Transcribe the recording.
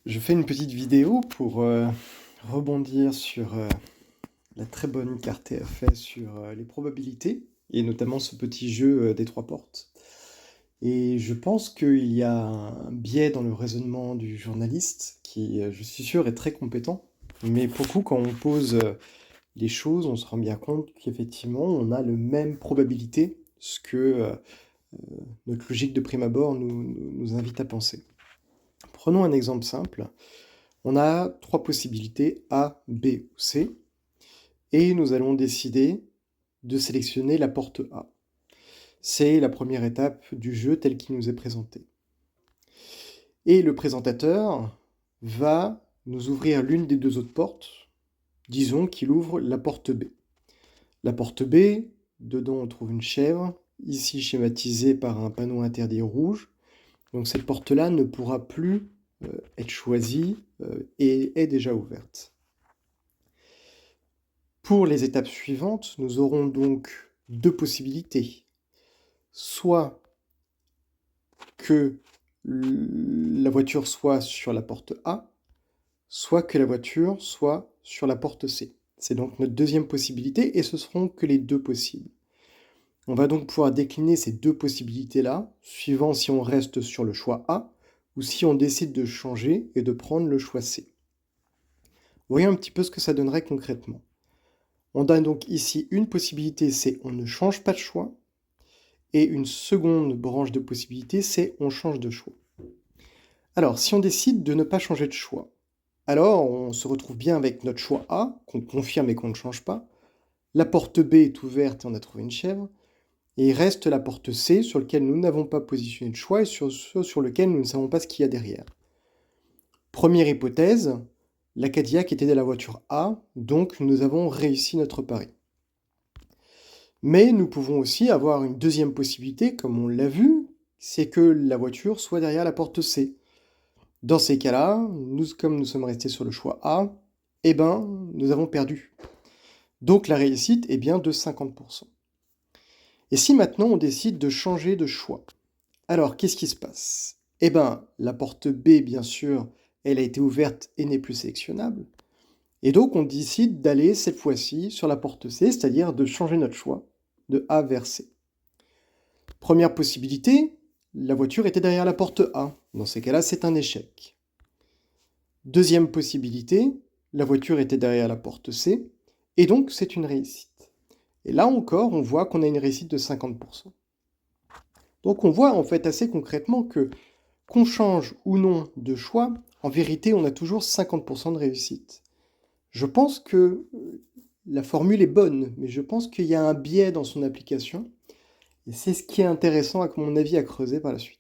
Je fais une petite vidéo pour rebondir sur la très bonne qu'Arte a fait sur les probabilités, et notamment ce petit jeu des trois portes. Et je pense qu'il y a un biais dans le raisonnement du journaliste qui, je suis sûr, est très compétent. Mais pour le coup, quand on pose les choses, on se rend bien compte qu'effectivement, on a le même probabilité, ce que notre logique de prime abord nous invite à penser. Prenons un exemple simple. On a trois possibilités, A, B ou C, et nous allons décider de sélectionner la porte A. C'est la première étape du jeu tel qu'il nous est présenté. Et le présentateur va nous ouvrir l'une des deux autres portes. Disons qu'il ouvre la porte B. La porte B, dedans on trouve une chèvre, ici schématisée par un panneau interdit rouge. Donc cette porte-là ne pourra plus être choisie et est déjà ouverte. Pour les étapes suivantes, nous aurons donc deux possibilités. Soit que la voiture soit sur la porte A, soit que la voiture soit sur la porte C. C'est donc notre deuxième possibilité et ce seront que les deux possibles. On va donc pouvoir décliner ces deux possibilités-là, suivant si on reste sur le choix A ou si on décide de changer et de prendre le choix C. Voyons un petit peu ce que ça donnerait concrètement. On a donc ici une possibilité, c'est on ne change pas de choix. Et une seconde branche de possibilité, c'est on change de choix. Alors, si on décide de ne pas changer de choix, alors on se retrouve bien avec notre choix A, qu'on confirme et qu'on ne change pas. La porte B est ouverte et on a trouvé une chèvre. Et il reste la porte C sur laquelle nous n'avons pas positionné de choix et sur lequel nous ne savons pas ce qu'il y a derrière. Première hypothèse, la Cadillac était dans la voiture A, donc nous avons réussi notre pari. Mais nous pouvons aussi avoir une deuxième possibilité, comme on l'a vu, c'est que la voiture soit derrière la porte C. Dans ces cas-là, comme nous sommes restés sur le choix A, eh ben, nous avons perdu. Donc la réussite est bien de 50%. Et si maintenant on décide de changer de choix, alors qu'est-ce qui se passe? Eh ben, la porte B, bien sûr, elle a été ouverte et n'est plus sélectionnable. Et donc on décide d'aller cette fois-ci sur la porte C, c'est-à-dire de changer notre choix de A vers C. Première possibilité, la voiture était derrière la porte A. Dans ces cas-là, c'est un échec. Deuxième possibilité, la voiture était derrière la porte C, et donc c'est une réussite. Et là encore, on voit qu'on a une réussite de 50%. Donc on voit en fait assez concrètement que qu'on change ou non de choix, en vérité, on a toujours 50% de réussite. Je pense que la formule est bonne, mais je pense qu'il y a un biais dans son application, et c'est ce qui est intéressant, à mon avis, à creuser par la suite.